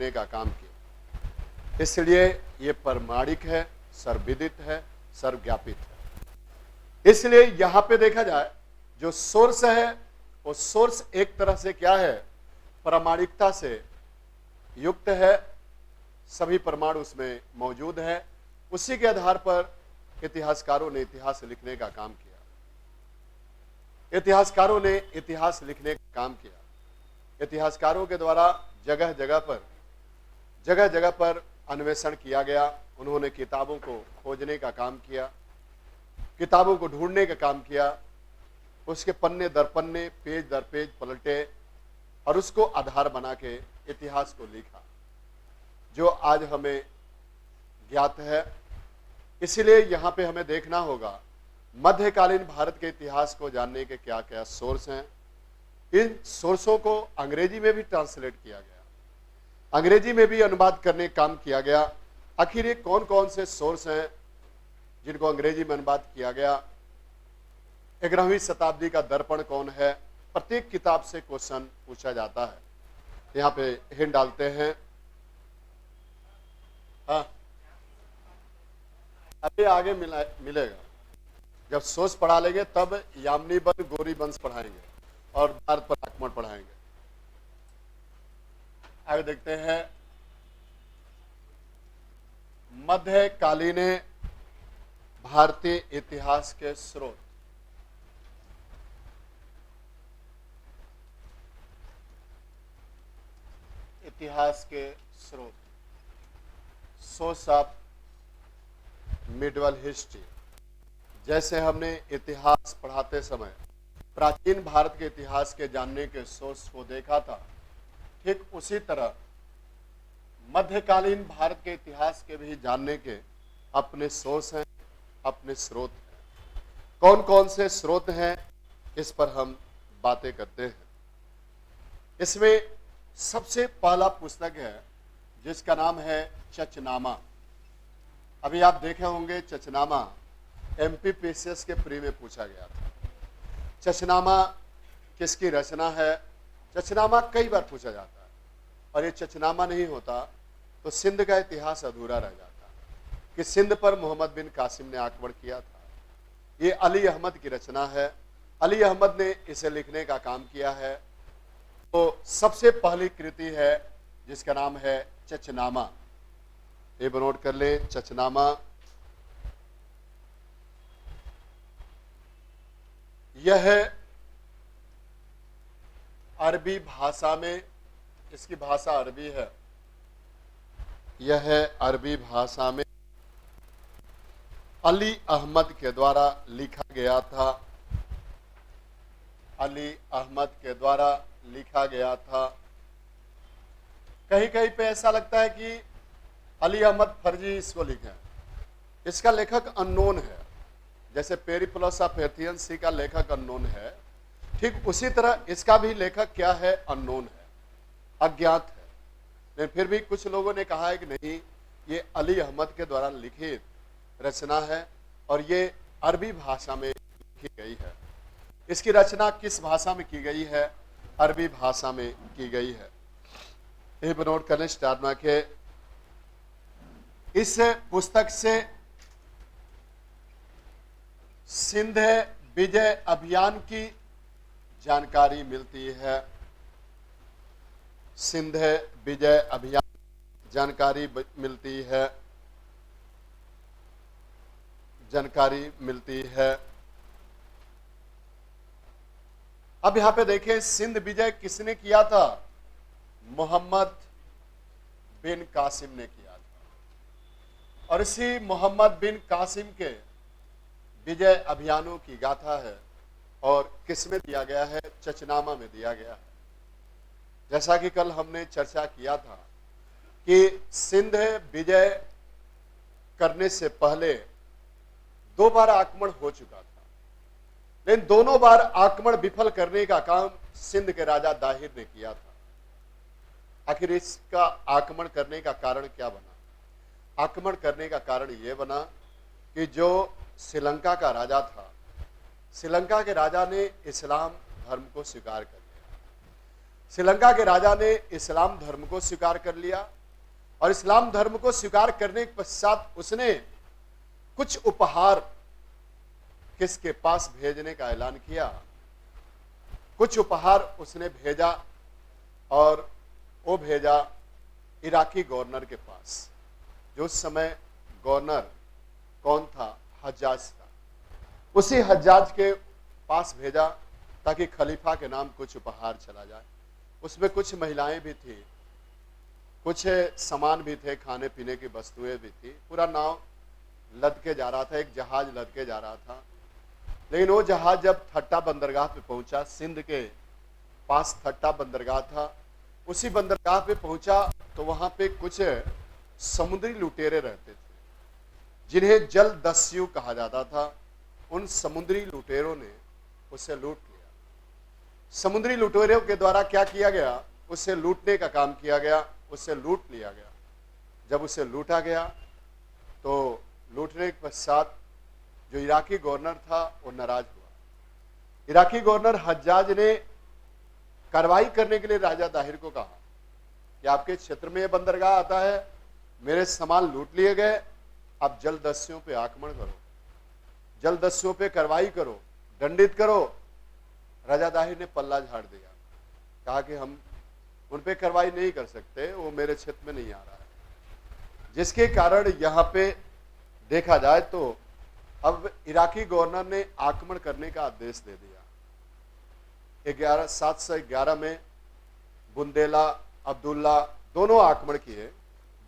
लिखने का काम किया। इसलिए ये प्रमाणिक है, सर्वविदित है, सर्वज्ञापित है। इसलिए यहां पे देखा जाए जो सोर्स है वो सोर्स एक तरह से क्या है, प्रामाणिकता से युक्त है, सभी प्रमाण उसमें मौजूद है। उसी के आधार पर इतिहासकारों ने इतिहास लिखने का काम किया। इतिहासकारों ने इतिहास लिखने का काम किया। इतिहासकारों के द्वारा जगह जगह पर अन्वेषण किया गया। उन्होंने किताबों को खोजने का काम किया, किताबों को ढूंढने का काम किया, उसके पन्ने दर पन्ने, पेज दर पेज पलटे और उसको आधार बना के इतिहास को लिखा, जो आज हमें ज्ञात है। इसलिए यहां पे हमें देखना होगा मध्यकालीन भारत के इतिहास को जानने के क्या क्या सोर्स हैं। इन सोर्सों को अंग्रेजी में भी ट्रांसलेट किया गया, अंग्रेजी में भी अनुवाद करने का काम किया गया। आखिर ये कौन कौन से सोर्स हैं जिनको अंग्रेजी में अनुवाद किया गया? 11वीं शताब्दी का दर्पण कौन है? प्रत्येक किताब से क्वेश्चन पूछा जाता है। यहाँ पे हिंट डालते हैं। हाँ, अभी आगे मिलेगा। जब सोच पढ़ा लेंगे तब यामिनी वंश, गौरी वंश पढ़ाएंगे और भारत पर आक्रमण पढ़ाएंगे। आगे देखते हैं मध्यकालीन भारतीय इतिहास के स्रोत। इतिहास के स्रोत, सोर्स ऑफ मिडवल हिस्ट्री। जैसे हमने इतिहास पढ़ाते समय प्राचीन भारत के इतिहास के जानने के सोर्स को देखा था, ठीक उसी तरह मध्यकालीन भारत के इतिहास के भी जानने के अपने सोर्स हैं, अपने स्रोत हैं। कौन कौन से स्रोत हैं इस पर हम बातें करते हैं। इसमें सबसे पहला पुस्तक है जिसका नाम है चचनामा। अभी आप देखे होंगे चचनामा एमपीपीसीएस के प्री में पूछा गया था। चचनामा किसकी रचना है? चचनामा कई बार पूछा जाता है और ये चचनामा नहीं होता तो सिंध का इतिहास अधूरा रह जाता कि सिंध पर मोहम्मद बिन कासिम ने आक्रमण किया था। ये अली अहमद की रचना है, अली अहमद ने इसे लिखने का काम किया है। तो सबसे पहली कृति है जिसका नाम है चचनामा। ये नोट कर ले, चचनामा। यह है अरबी भाषा में, इसकी भाषा अरबी है। यह है अरबी भाषा में अली अहमद के द्वारा लिखा गया था। अली अहमद के द्वारा लिखा गया था। कहीं कहीं पे ऐसा लगता है कि अली अहमद फर्जी इसको लिखे। इसका लेखक अननोन है, जैसे पेरिप्लस ऑफ एथियंस का लेखक अननोन है, ठीक उसी तरह इसका भी लेखक क्या है? अननोन है, अज्ञात है। लेकिन फिर भी कुछ लोगों ने कहा है कि नहीं, ये अली अहमद के द्वारा लिखित रचना है और ये अरबी भाषा में लिखी गई है। इसकी रचना किस भाषा में की गई है? अरबी भाषा में की गई है। ये नोट करने स्टार्ट में के इस पुस्तक से सिंध विजय अभियान की जानकारी मिलती है। सिंध विजय अभियान जानकारी मिलती है, जानकारी मिलती है। अब यहां पे देखें सिंध विजय किसने किया था? मोहम्मद बिन कासिम ने किया था। और इसी मोहम्मद बिन कासिम के विजय अभियानों की गाथा है और किसमें दिया गया है? चचनामा में दिया गया है। जैसा कि कल हमने चर्चा किया था कि सिंध विजय करने से पहले 2 बार आक्रमण हो चुका था, लेकिन दोनों बार आक्रमण विफल करने का काम सिंध के राजा दाहिर ने किया था। आखिर इसका आक्रमण करने का कारण क्या बना? आक्रमण करने का कारण यह बना कि जो श्रीलंका का राजा था, श्रीलंका के राजा ने इस्लाम धर्म को स्वीकार कर लिया। श्रीलंका के राजा ने इस्लाम धर्म को स्वीकार कर लिया और इस्लाम धर्म को स्वीकार करने के पश्चात उसने कुछ उपहार किसके पास भेजने का ऐलान किया। कुछ उपहार उसने भेजा और वो भेजा इराकी गवर्नर के पास, जो उस समय गवर्नर कौन था, हज्जाज था। उसी हज्जाज के पास भेजा ताकि खलीफा के नाम कुछ उपहार चला जाए। उसमें कुछ महिलाएं भी थी, कुछ सामान भी थे, खाने पीने की वस्तुएं भी थी। पूरा नाव लद के जा रहा था, एक जहाज लद के जा रहा था। लेकिन वो जहाज जब ठट्टा बंदरगाह पे पहुंचा, सिंध के पास ठट्टा बंदरगाह था, उसी बंदरगाह पे पहुंचा तो वहां पे कुछ समुद्री लुटेरे रहते थे, जिन्हें जलदस्यु कहा जाता था। उन समुद्री लुटेरों ने उसे लूट लिया। समुद्री लुटेरों के द्वारा क्या किया गया, उसे लूटने का काम किया गया, उसे लूट लिया गया। जब उसे लूटा गया तो लूटने के पश्चात जो इराकी गवर्नर था वो नाराज हुआ। इराकी गवर्नर हज्जाज ने कार्रवाई करने के लिए राजा दाहिर को कहा कि आपके क्षेत्र में यह बंदरगाह आता है, मेरे सामान लूट लिए गए, आप जलदस्युओं पे आक्रमण करो, जलदस्युओं पे कार्रवाई करो, दंडित करो। राजा दाहिर ने पल्ला झाड़ दिया, कहा कि हम उन पे कार्रवाई नहीं कर सकते, वो मेरे क्षेत्र में नहीं आ रहा है। जिसके कारण यहाँ पे देखा जाए तो अब इराकी गवर्नर ने आक्रमण करने का आदेश दे दिया। 711 में बुंदेला, अब्दुल्ला दोनों आक्रमण किए।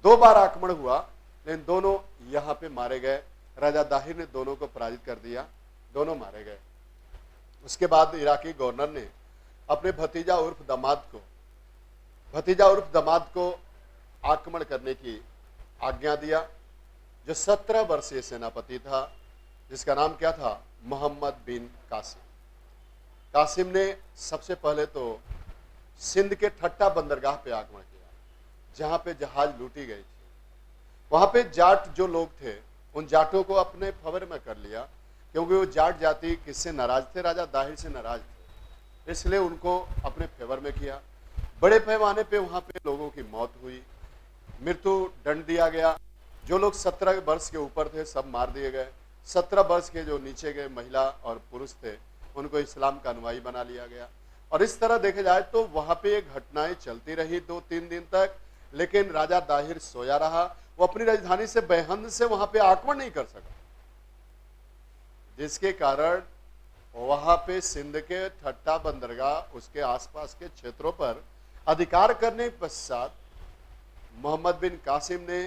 2 बार आक्रमण हुआ, लेकिन दोनों यहाँ पे मारे गए। राजा दाहिर ने दोनों को पराजित कर दिया, दोनों मारे गए। उसके बाद इराकी गवर्नर ने अपने भतीजा उर्फ दामाद को आक्रमण करने की आज्ञा दिया, जो 17 वर्षीय सेनापति था, जिसका नाम क्या था, मोहम्मद बिन कासिम। कासिम ने सबसे पहले तो सिंध के ठट्टा बंदरगाह पे आक्रमण किया, जहां पे जहाज लूटी गई थी। वहां पे जाट जो लोग थे, उन जाटों को अपने फेवर में कर लिया, क्योंकि वो जाट जाति किससे नाराज थे, राजा दाहिर से नाराज थे, इसलिए उनको अपने फेवर में किया। बड़े पैमाने पे वहां पे लोगों की मौत हुई, मृत्यु दंड दिया गया। जो लोग 17 वर्ष के ऊपर थे सब मार दिए गए। 17 वर्ष के जो नीचे गए महिला और पुरुष थे, उनको इस्लाम का अनुयायी बना लिया गया। और इस तरह देखा जाए तो वहां पे ये घटनाएं चलती रही 2-3 दिन तक। लेकिन राजा दाहिर सोया रहा, वो अपनी राजधानी से बेहंद से वहां पे आक्रमण नहीं कर सका, जिसके कारण वहां पे सिंध के ठट्टा बंदरगाह, उसके आसपास के क्षेत्रों पर अधिकार करने के पश्चात मोहम्मद बिन कासिम ने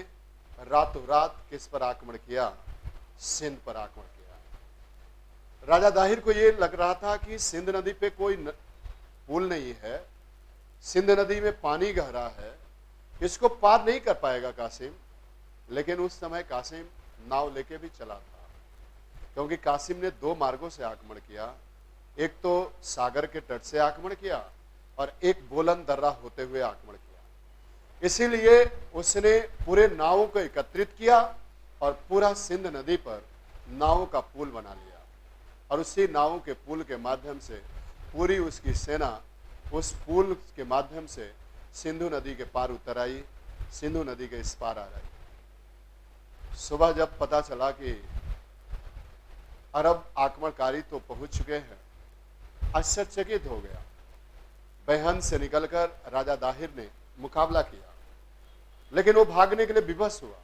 रातों रात किस पर आक्रमण किया, सिंध पर आक्रमण किया। राजा दाहिर को यह लग रहा था कि सिंध नदी पे कोई पुल नहीं है, सिंध नदी में पानी गहरा है, इसको पार नहीं कर पाएगा कासिम। लेकिन उस समय कासिम नाव लेके भी चला था, क्योंकि कासिम ने 2 मार्गों से आक्रमण किया। एक तो सागर के तट से आक्रमण किया और एक बोलन दर्रा होते हुए आक्रमण किया। इसीलिए उसने पूरे नावों को एकत्रित किया और पूरा सिंध नदी पर नावों का पुल बना लिया, और उसी नावों के पुल के माध्यम से पूरी उसकी सेना उस पुल के माध्यम से सिंधु नदी के पार उतर आई, सिंधु नदी के इस पार आ गई। सुबह जब पता चला कि अरब आक्रमणकारी तो पहुंच चुके हैं, आश्चर्यचकित हो गया। बेहन से निकलकर राजा दाहिर ने मुकाबला किया, लेकिन वो भागने के लिए विवश हुआ।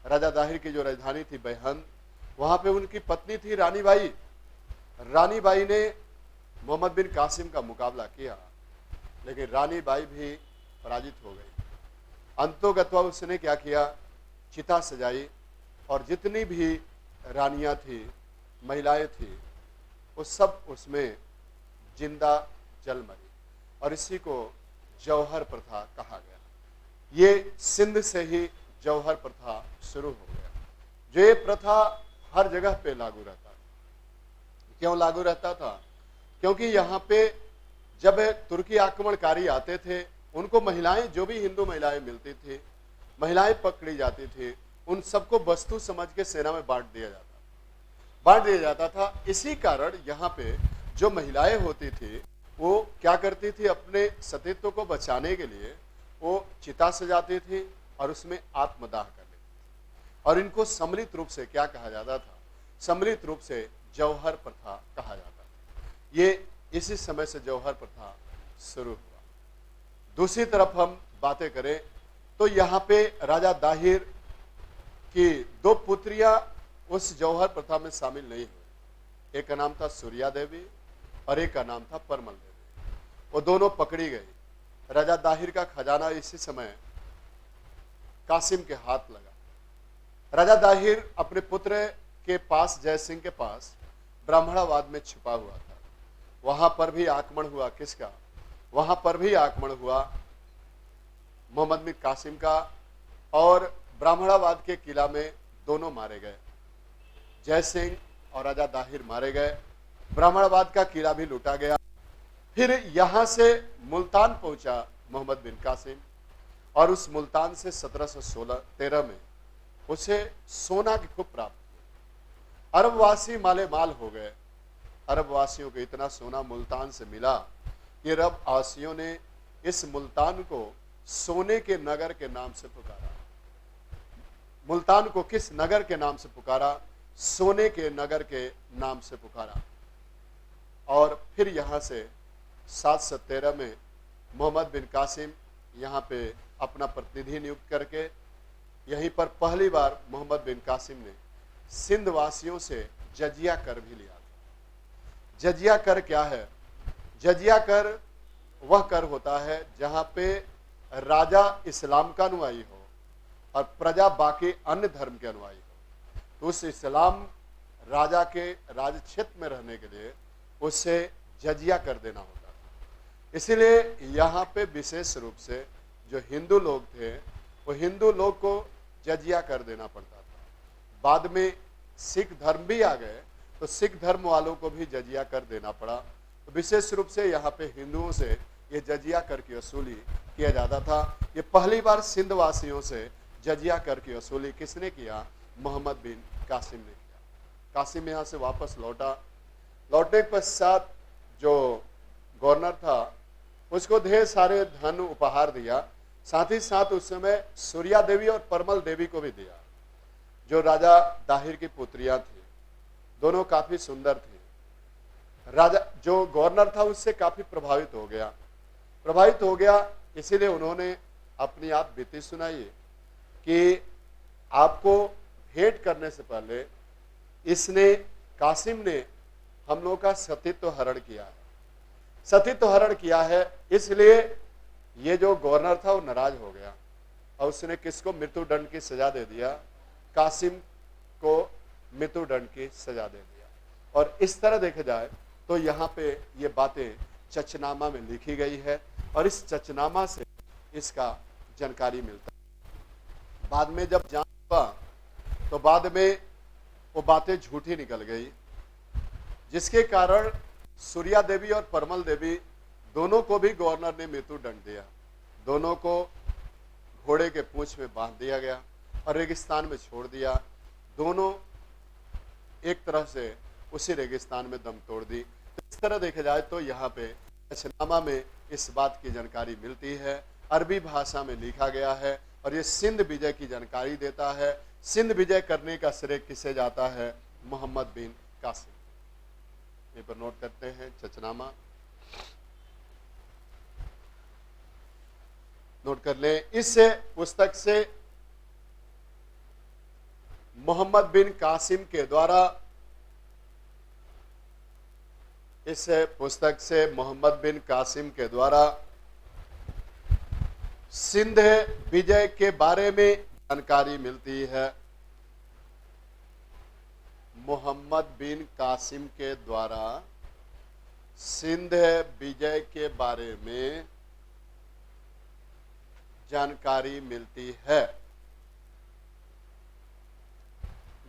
राजा दाहिर की जो राजधानी थी बेहन, वहां पे उनकी पत्नी थी रानी बाई। रानी बाई ने मोहम्मद बिन कासिम का मुकाबला किया, लेकिन रानी बाई भी पराजित हो गई। अंतोगत्वा उसने क्या किया, चिता सजाई और जितनी भी रानियां थी, महिलाएं थी, वो सब उसमें जिंदा जल मरी, और इसी को जौहर प्रथा कहा गया। ये सिंध से ही जौहर प्रथा शुरू हो गया। जो ये प्रथा हर जगह पे लागू रहता था। क्यों लागू रहता था? क्योंकि यहाँ पे जब तुर्की आक्रमणकारी आते थे, उनको महिलाएं, जो भी हिंदू महिलाएं मिलती थी, महिलाएं पकड़ी जाती थी, उन सबको वस्तु समझ के सेना में बांट दिया जाता था। इसी कारण यहाँ पे जो महिलाएं होती थी, वो क्या करती थी, अपने सतीत्व को बचाने के लिए वो चिता सजाती थी और उसमें आत्मदाह कर लेते थे। और इनको सम्मिलित रूप से क्या कहा जाता था? सम्मिलित रूप से जौहर प्रथा कहा जाता था। ये इसी समय से जौहर प्रथा शुरू हुआ। दूसरी तरफ हम बातें करें तो यहाँ पे राजा दाहिर की दो पुत्रियां उस जौहर प्रथा में शामिल नहीं हुई। एक का नाम था सूर्या देवी और एक का नाम था परमल देवी। वो दोनों पकड़ी गई। राजा दाहिर का खजाना इसी समय कासिम के हाथ लगा। राजा दाहिर अपने पुत्र के पास, जय सिंह के पास, ब्राह्मणवाद में छिपा हुआ था। वहां पर भी आक्रमण हुआ। किसका? वहां पर भी आक्रमण हुआ मोहम्मद बिन कासिम का, और ब्राह्मणवाद के किला में दोनों मारे गए। जय सिंह और राजा दाहिर मारे गए। ब्राह्मणवाद का किला भी लूटा गया। फिर यहां से मुल्तान पहुंचा मोहम्मद बिन कासिम, और उस मुल्तान से 1713 में उसे सोना की खूब प्राप्त हुई। अरबवासी माले माल हो गए। अरबवासियों को इतना सोना मुल्तान से मिला कि अरबवासियों ने इस मुल्तान को सोने के नगर के नाम से पुकारा। मुल्तान को किस नगर के नाम से पुकारा? सोने के नगर के नाम से पुकारा। और फिर यहां से 713 में मोहम्मद बिन कासिम यहाँ पे अपना प्रतिनिधि नियुक्त करके यहीं पर पहली बार मोहम्मद बिन कासिम ने सिंध वासियों से जजिया कर भी लिया था। जजिया कर क्या है? जजिया कर वह कर होता है जहां पे राजा इस्लाम का अनुयायी हो और प्रजा बाकी अन्य धर्म के अनुयायी हो। तो उस इस्लाम राजा के राज क्षेत्र में रहने के लिए उससे जजिया कर देना होता था। इसीलिए यहाँ पे विशेष रूप से जो हिंदू लोग थे वो हिंदू लोग को जजिया कर देना पड़ता था। बाद में सिख धर्म भी आ गए तो सिख धर्म वालों को भी जजिया कर देना पड़ा। तो विशेष रूप से यहाँ पे हिंदुओं से ये जजिया कर की वसूली किया जाता था। ये पहली बार सिंध वासियों से जजिया कर की वसूली किसने किया? मोहम्मद बिन कासिम ने किया। कासिम यहाँ से वापस लौटा। लौटने के पश्चात जो गवर्नर था उसको ढेर सारे धन उपहार दिया। साथ ही साथ उस समय सूर्या देवी और परमल देवी को भी दिया, जो राजा दाहिर की पुत्रियां थी। दोनों काफी सुंदर थी। राजा जो गवर्नर था उससे काफी प्रभावित हो गया। इसीलिए उन्होंने अपनी आप बीती सुनाई कि आपको भेंट करने से पहले इसने, कासिम ने हम लोगों का सतीत्व हरण किया है। सतीत्व हरण किया है, इसलिए ये जो गवर्नर था वो नाराज हो गया और उसने किसको मृत्यु दंड की सजा दे दिया? कासिम को मृत्यु दंड की सजा दे दिया। और इस तरह देखा जाए तो यहाँ पे ये बातें चचनामा में लिखी गई है और इस चचनामा से इसका जानकारी मिलता है। बाद में जब जांच हुआ तो बाद में वो बातें झूठी निकल गई, जिसके कारण सूर्या देवी और परमल देवी दोनों को भी गवर्नर ने मृत्यु दंड दिया। दोनों को घोड़े के पूंछ में बांध दिया गया और रेगिस्तान में छोड़ दिया। दोनों एक तरह से उसी रेगिस्तान में दम तोड़ दी। तो इस तरह देखा जाए तो यहाँ पे चचनामा में इस बात की जानकारी मिलती है। अरबी भाषा में लिखा गया है और ये सिंध विजय की जानकारी देता है। सिंध विजय करने का श्रेय किसे जाता है? मोहम्मद बिन कासिम। यहीं पर नोट करते हैं चचनामा, नोट कर लें। इस पुस्तक से मोहम्मद बिन कासिम के द्वारा, इस पुस्तक से मोहम्मद बिन कासिम के द्वारा सिंध विजय के बारे में जानकारी मिलती है। मोहम्मद बिन कासिम के द्वारा सिंध विजय के बारे में जानकारी मिलती है।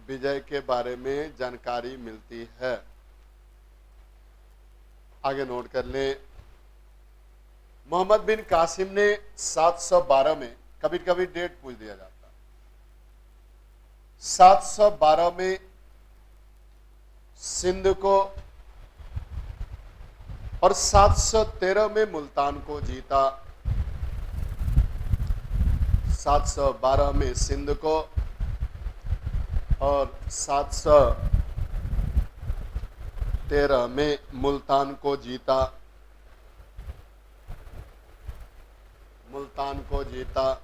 विजय के बारे में जानकारी मिलती है। आगे नोट कर ले। मोहम्मद बिन कासिम ने 712 में, कभी कभी डेट पूछ दिया जाता, 712 में सिंध को और 713 में मुल्तान को जीता। 712 में सिंध को और 713 में मुल्तान को जीता। मुल्तान को जीता।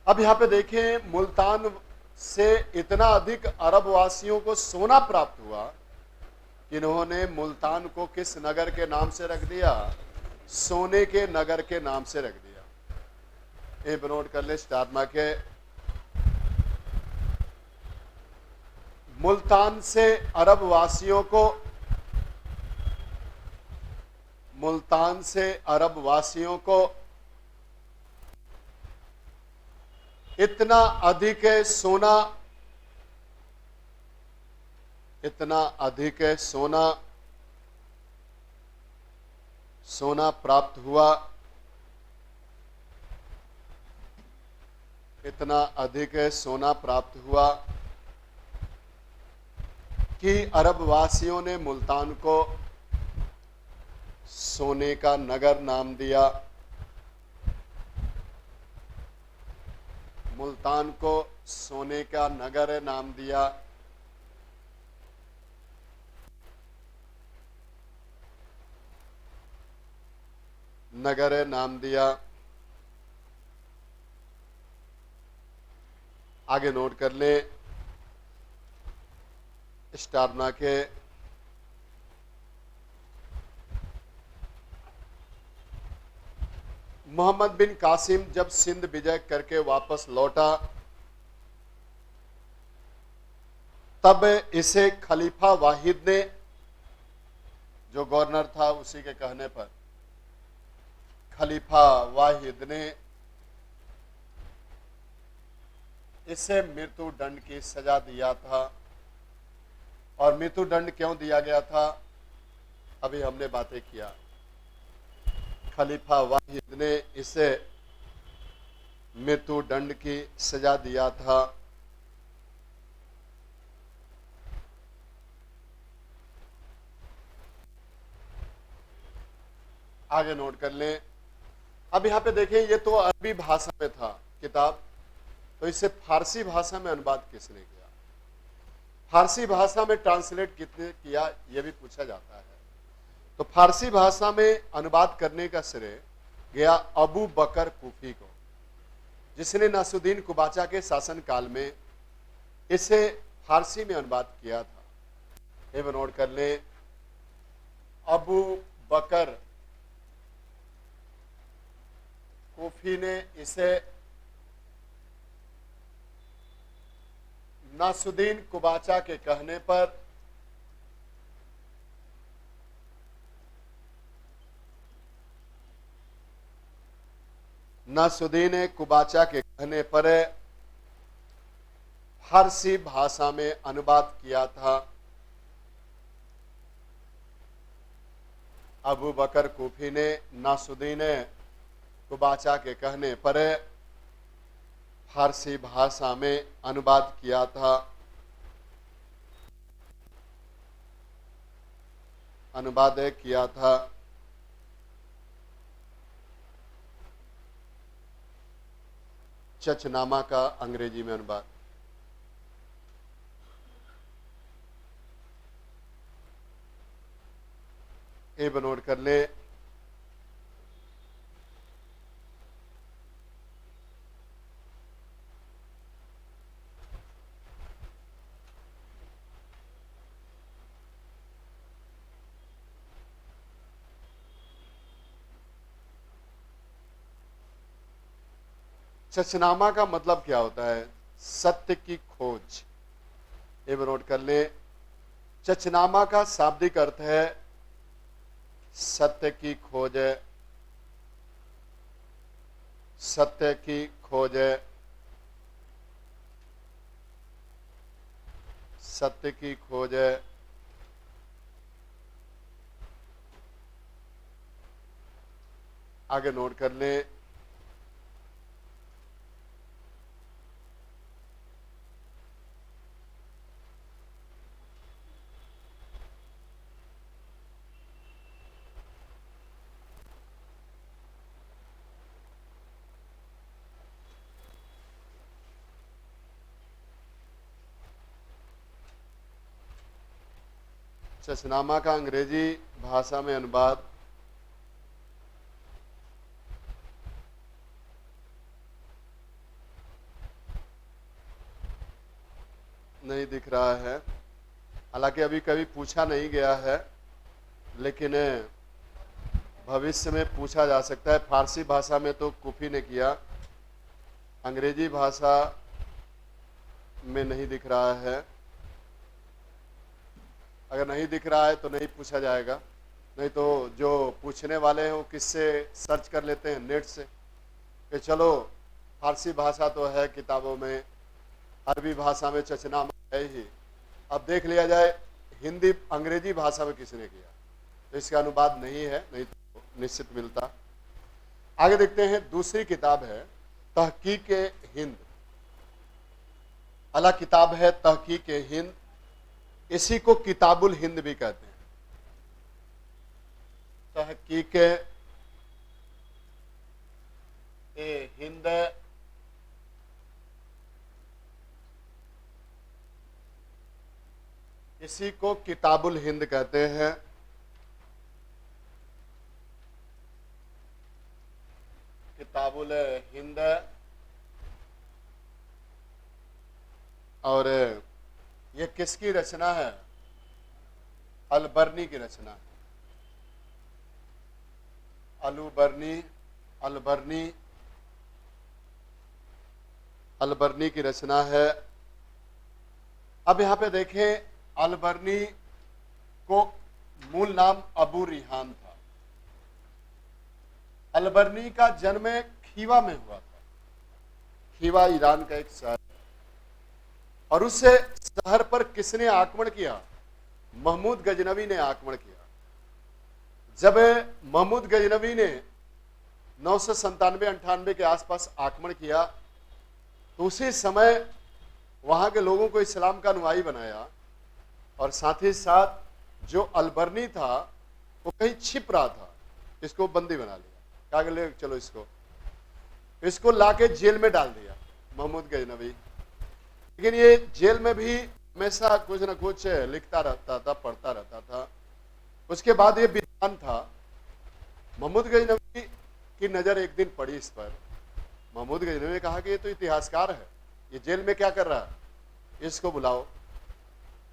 अब यहां पे देखें, मुल्तान से इतना अधिक अरब वासियों को सोना प्राप्त हुआ कि इन्होंने मुल्तान को किस नगर के नाम से रख दिया? सोने के नगर के नाम से रख दिया। ये नोट कर ले स्टार मार्क है। मुल्तान से अरब वासियों को, मुल्तान से अरब वासियों को इतना अधिक है सोना, इतना अधिक है सोना, सोना प्राप्त हुआ, इतना अधिक है सोना प्राप्त हुआ कि अरब वासियों ने मुल्तान को सोने का नगर नाम दिया। मुल्तान को सोने का नगर नाम दिया। नगर नाम दिया। आगे नोट कर ले स्टार बना के। मोहम्मद बिन कासिम जब सिंध विजय करके वापस लौटा तब इसे खलीफा वाहिद ने, जो गवर्नर था उसी के कहने पर खलीफा वाहिद ने इसे मृत्यु दंड की सजा दिया था। और मृत्यु दंड क्यों दिया गया था, अभी हमने बातें किया। खलीफा वाहिद ने इसे मृत्यु दंड की सजा दिया था। आगे नोट कर लें। अब यहां पे देखें, ये तो अरबी भाषा में था किताब, तो इसे फारसी भाषा में अनुवाद किसने किया? फारसी भाषा में ट्रांसलेट किसने किया, यह भी पूछा जाता है। तो फारसी भाषा में अनुवाद करने का श्रेय गया अबू बकर कूफी को, जिसने नासुद्दीन कुबाचा के शासन काल में इसे फारसी में अनुवाद किया था। ये नोट कर ले, अबू बकर कूफी ने इसे नासुद्दीन कुबाचा के कहने पर नासुद्दीन कुबाचा के कहने पर फारसी भाषा में अनुवाद किया था। अबू बकर कूफी ने नासुद्दीन कुबाचा के कहने पर फारसी भाषा में अनुवाद किया था। अनुवाद किया था। चचनामा का अंग्रेजी में अनुवाद। ए नोट कर ले, चचनामा का मतलब क्या होता है? सत्य की खोज। ये नोट कर ले, चचनामा का शाब्दिक अर्थ है सत्य की खोज है। सत्य की खोज है। सत्य की खोज है। आगे नोट कर ले, चचनामा का अंग्रेजी भाषा में अनुवाद नहीं दिख रहा है, हालांकि अभी कभी पूछा नहीं गया है, लेकिन भविष्य में पूछा जा सकता है। फारसी भाषा में तो कुफी ने किया, अंग्रेजी भाषा में नहीं दिख रहा है। अगर नहीं दिख रहा है तो नहीं पूछा जाएगा, नहीं तो जो पूछने वाले हैं वो किससे सर्च कर लेते हैं, नेट से, कि चलो फारसी भाषा तो है किताबों में, अरबी भाषा में चचनामा है ही, अब देख लिया जाए हिंदी अंग्रेजी भाषा में किसने किया, तो इसका अनुवाद नहीं है, नहीं तो निश्चित मिलता। आगे देखते हैं, दूसरी किताब है तहकीक हिंद। अला किताब है तहकीक हिंद, इसी को किताबुल हिंद भी कहते हैं। तहकीक हिंद इसी को किताबुल हिंद कहते हैं। किताबुल हिंद, और ये किसकी रचना है? अलबर्नी की रचना है। अलबर्नी की रचना है। अब यहां पे देखें, अलबर्नी को मूल नाम अबू रिहान था। अलबर्नी का जन्म खीवा में हुआ था। खीवा ईरान का एक शहर, और उस शहर पर किसने आक्रमण किया? महमूद गजनवी ने आक्रमण किया। जब महमूद गजनवी ने 997-98 के आसपास आक्रमण किया, तो उसी समय वहां के लोगों को इस्लाम का अनुयायी बनाया, और साथ ही साथ जो अलबर्नी था वो कहीं छिप रहा था, इसको बंदी बना लिया। क्या कर लिया? चलो इसको लाके जेल में डाल दिया महमूद गजनवी। लेकिन ये जेल में भी हमेशा कुछ न कुछ लिखता रहता था, पढ़ता रहता था। उसके बाद ये विद्वान था। महमूद गजनवी की नजर एक दिन पड़ी इस पर। महमूद गजनवी ने कहा कि ये तो इतिहासकार है, ये जेल में क्या कर रहा है, इसको बुलाओ।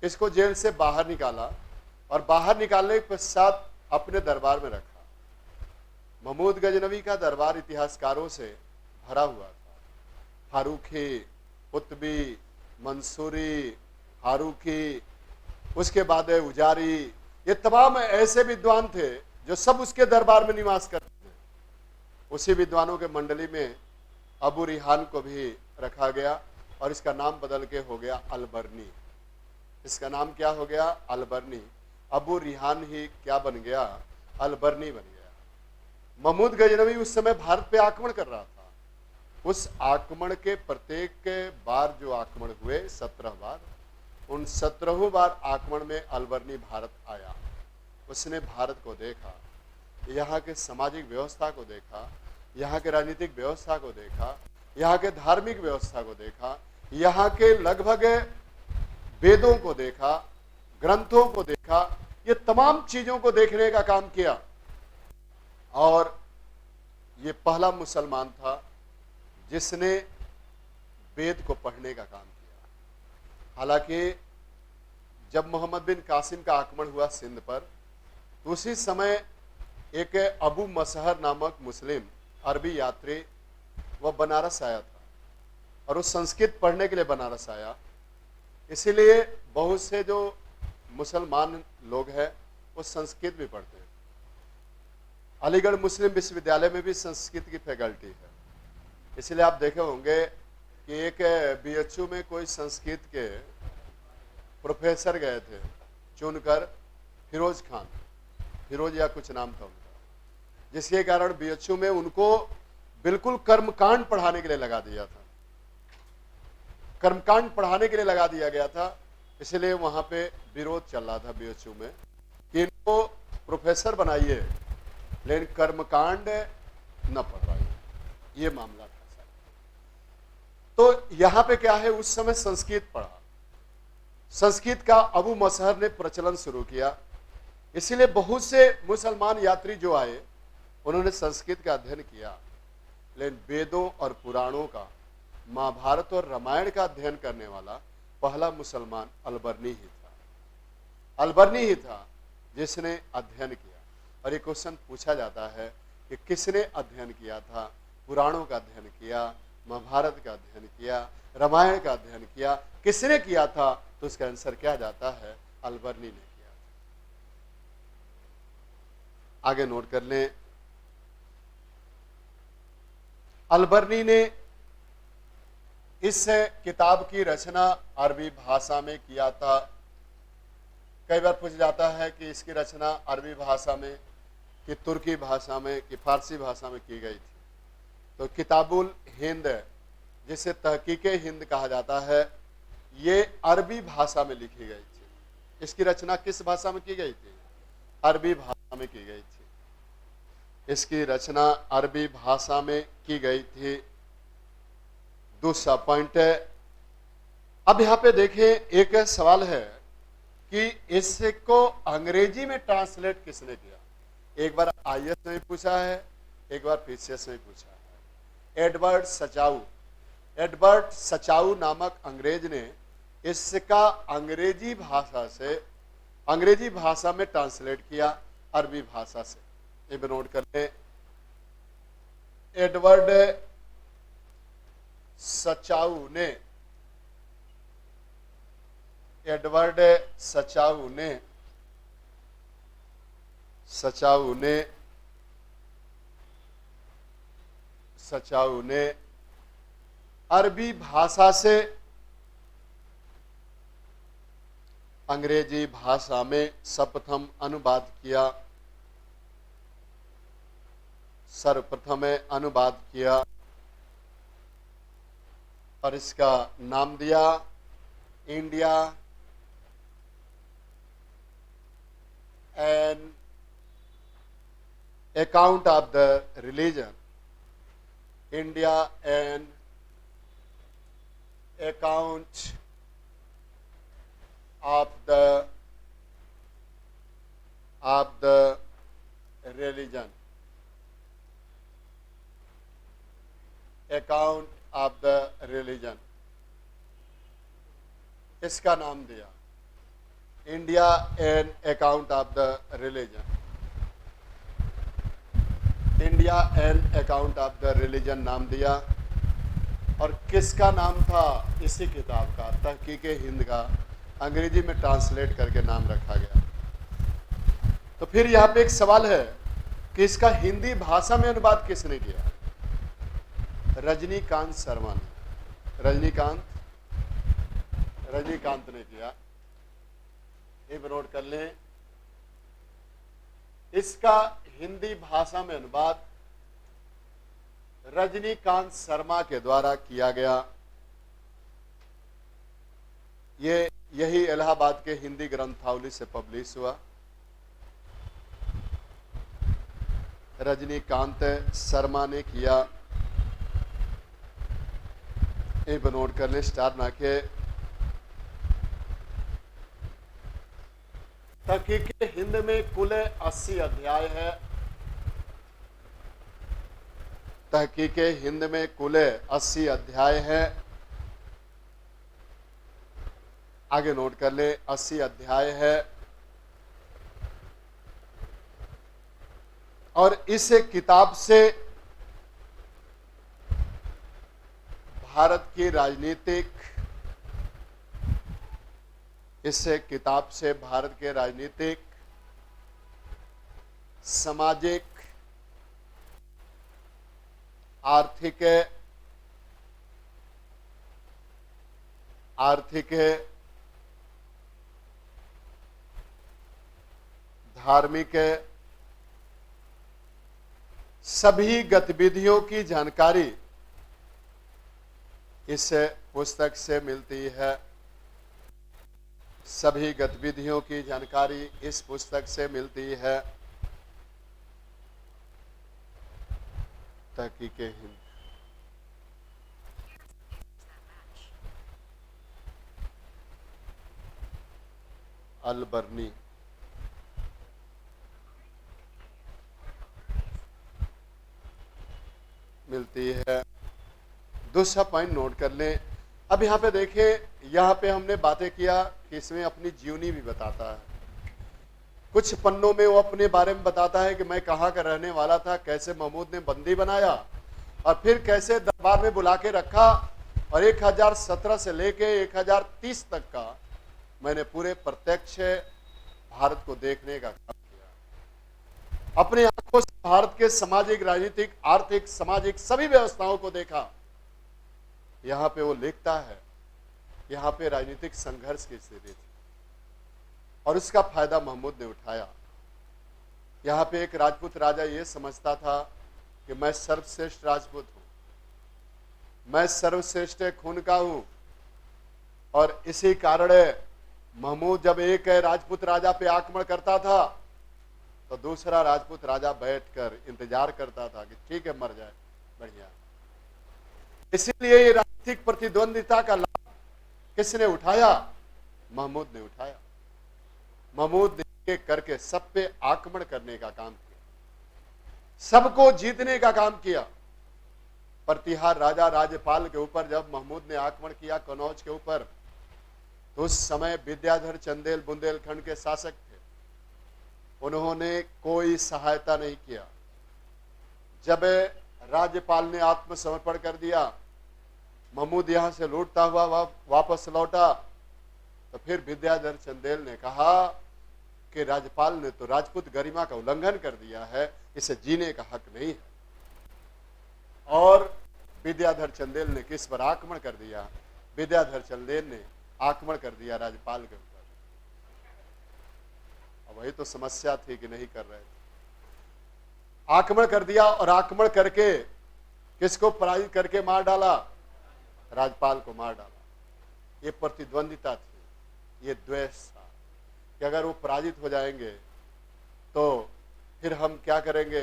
इसको जेल से बाहर निकाला, और बाहर निकालने के पश्चात अपने दरबार में रखा। महमूद गजनवी का दरबार इतिहासकारों से भरा हुआ था। फारूकी, कुतबी, मंसूरी, फारूकी, उसके बाद उजारी, ये तमाम ऐसे विद्वान थे जो सब उसके दरबार में निवास करते थे। उसी विद्वानों के मंडली में अबू रिहान को भी रखा गया, और इसका नाम बदल के हो गया अलबर्नी। इसका नाम क्या हो गया? अलबर्नी। अबू रिहान ही क्या बन गया? अलबर्नी बन गया। महमूद गजनवी उस समय भारत पे आक्रमण कर रहा था। उस आक्रमण के प्रत्येक बार जो आक्रमण हुए, 17 बार, उन 17 बार आक्रमण में अलबर्नी भारत आया। उसने भारत को देखा, यहाँ के सामाजिक व्यवस्था को देखा, यहाँ के राजनीतिक व्यवस्था को देखा, यहाँ के धार्मिक व्यवस्था को देखा, यहाँ के लगभग वेदों को देखा, ग्रंथों को देखा, ये तमाम चीजों को देखने का काम किया। और ये पहला मुसलमान था जिसने वेद को पढ़ने का काम किया। हालांकि जब मोहम्मद बिन कासिम का आक्रमण हुआ सिंध पर, तो उसी समय एक अबू मसहर नामक मुस्लिम अरबी यात्री वह बनारस आया था, और वो संस्कृत पढ़ने के लिए बनारस आया। इसीलिए बहुत से जो मुसलमान लोग हैं वो संस्कृत भी पढ़ते हैं। अलीगढ़ मुस्लिम विश्वविद्यालय में भी संस्कृत की फैकल्टी है। इसलिए आप देखे होंगे कि एक बीएचयू में कोई संस्कृत के प्रोफेसर गए थे चुनकर, फिरोज खान, फिरोज या कुछ नाम था उनका, जिसके कारण बीएचयू में उनको बिल्कुल कर्मकांड पढ़ाने के लिए लगा दिया था। कर्मकांड पढ़ाने के लिए लगा दिया गया था। इसलिए वहां पे विरोध चल रहा था बीएचयू में कि इनको प्रोफेसर बनाइए, लेकिन कर्मकांड न पढ़वाइए, ये मामला था। तो यहां पे क्या है, उस समय संस्कृत पढ़ा, संस्कृत का अबू मसहर ने प्रचलन शुरू किया। इसीलिए बहुत से मुसलमान यात्री जो आए उन्होंने संस्कृत का अध्ययन किया, लेकिन वेदों और पुराणों का, महाभारत और रामायण का अध्ययन करने वाला पहला मुसलमान अलबर्नी ही था। अलबर्नी ही था जिसने अध्ययन किया। और ये क्वेश्चन पूछा जाता है कि किसने अध्ययन किया था? पुराणों का अध्ययन किया, महाभारत का अध्ययन किया, रामायण का अध्ययन किया, किसने किया था? तो उसका आंसर क्या जाता है? अलबर्नी ने किया था। आगे नोट कर लें, अलबर्नी ने इस किताब की रचना अरबी भाषा में किया था। कई बार पूछा जाता है कि इसकी रचना अरबी भाषा में, कि तुर्की भाषा में, कि फारसी भाषा में की गई थी। तो किताबुल हिंद, जिसे तहकीके हिंद कहा जाता है, ये अरबी भाषा में लिखी गई थी। इसकी रचना किस भाषा में की गई थी? अरबी भाषा में की गई थी। इसकी रचना अरबी भाषा में की गई थी। दूसरा पॉइंट है, अब यहां पे देखें, एक सवाल है कि इसको अंग्रेजी में ट्रांसलेट किसने किया? एक बार आईएएस में पूछा है, एक बार पीसीएस में पूछा है। एडवर्ड सचाऊ, एडवर्ड सचाऊ नामक अंग्रेज ने इसका अंग्रेजी भाषा से, अंग्रेजी भाषा में ट्रांसलेट किया अरबी भाषा से। ये भी नोट कर ले, एडवर्ड सचाऊ ने, एडवर्ड सचाऊ ने, सचाऊ ने, सचाऊ ने अरबी भाषा से अंग्रेजी भाषा में सर्वप्रथम अनुवाद किया, सर्वप्रथम अनुवाद किया और इसका नाम दिया India an account of the religion, India an account of the religion, account of the religion, इसका नाम दिया India an account of the religion. India an account of the religion नाम दिया। और किसका नाम था इसी किताब का? तहकीके हिंद का अंग्रेजी में ट्रांसलेट करके नाम रखा गया। तो फिर यहाँ पे एक सवाल है कि इसका हिंदी भाषा में अनुवाद किसने किया? रजनीकांत शर्मा ने, रजनीकांत ने किया। ये नोट कर लें, इसका हिंदी भाषा में अनुवाद रजनीकांत शर्मा के द्वारा किया गया। यही इलाहाबाद के हिंदी ग्रंथावली से पब्लिश हुआ। रजनीकांत शर्मा ने किया। एक नोट कर ले, स्टार ना के। तहकीके हिंद में कुल 80 अध्याय है। तहकीके हिंद में कुल 80 अध्याय है। आगे नोट कर ले, 80 अध्याय है। और इस किताब से भारत की राजनीतिक, इस किताब से भारत के राजनीतिक, सामाजिक, आर्थिक, धार्मिक सभी गतिविधियों की जानकारी इस पुस्तक से मिलती है। सभी गतिविधियों की जानकारी इस पुस्तक से मिलती है। तहकीके हिंद। अलबर्नी। मिलती है। दूसरा पॉइंट नोट कर लें। अब यहाँ पे देखें, यहाँ पे हमने बातें किया कि इसमें अपनी जीवनी भी बताता है। कुछ पन्नों में वो अपने बारे में बताता है कि मैं कहाँ का रहने वाला था, कैसे महमूद ने बंदी बनाया और फिर कैसे दरबार में बुला के रखा और 1017 से लेके 1030 तक का मैंने पूरे प्रत्यक्ष भारत को देखने का काम किया। अपनी आंखों से भारत के सामाजिक, राजनीतिक, आर्थिक, सामाजिक सभी व्यवस्थाओं को देखा। यहां पे वो लिखता है, यहां पे राजनीतिक संघर्ष की स्थिति थी और उसका फायदा महमूद ने उठाया। यहां पे एक राजपूत राजा ये समझता था कि मैं सर्वश्रेष्ठ राजपूत हूं, मैं सर्वश्रेष्ठ खून का हूं और इसी कारण महमूद जब एक राजपूत राजा पे आक्रमण करता था तो दूसरा राजपूत राजा बैठकर इंतजार करता था कि ठीक है, मर जाए, बढ़िया। इसीलिए ये राजनीतिक प्रतिद्वंदिता का लाभ किसने उठाया? महमूद ने उठाया। महमूद ने करके सब पे आक्रमण करने का काम किया, सबको जीतने का काम किया। प्रतिहार राजा राज्यपाल के ऊपर जब महमूद ने आक्रमण किया कनौज के ऊपर, तो उस समय विद्याधर चंदेल बुंदेलखंड के शासक थे। उन्होंने कोई सहायता नहीं किया। जब राज्यपाल ने आत्मसमर्पण कर दिया, महमूद यहां से लौटता हुआ वापस लौटा, तो फिर विद्याधर चंदेल ने कहा कि राज्यपाल ने तो राजपूत गरिमा का उल्लंघन कर दिया है, इसे जीने का हक नहीं है। और विद्याधर चंदेल ने किस पर आक्रमण कर दिया? विद्याधर चंदेल ने आक्रमण कर दिया राज्यपाल के ऊपर। अब वही तो समस्या थी कि नहीं कर रहे थे। आक्रमण कर दिया और आक्रमण करके किसको पराजित करके मार डाला? राज्यपाल को मार डाला। ये प्रतिद्वंदिता थी, ये द्वेष था कि अगर वो पराजित हो जाएंगे तो फिर हम क्या करेंगे,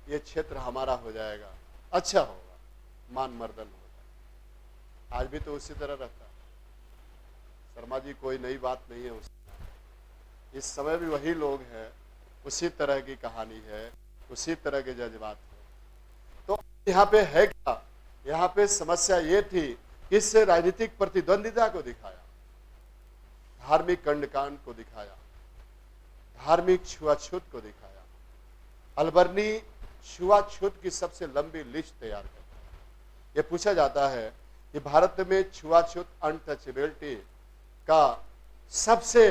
ये क्षेत्र हमारा हो जाएगा, अच्छा होगा, मान मर्दन होगा। आज भी तो उसी तरह रहता है शर्मा जी, कोई नई बात नहीं है उसमें। इस समय भी वही लोग हैं, उसी तरह की कहानी है, उसी तरह के जज्बात है। तो यहाँ पे है क्या? यहाँ पे समस्या ये थी कि इससे राजनीतिक प्रतिद्वंदिता को दिखाया, धार्मिक कंडकांड को दिखाया, धार्मिक छुआछूत को दिखाया। अलबर्नी छुआछूत की सबसे लंबी लिस्ट तैयार करता है। यह पूछा जाता है कि भारत में छुआछूत, अनटचेबिलिटी का सबसे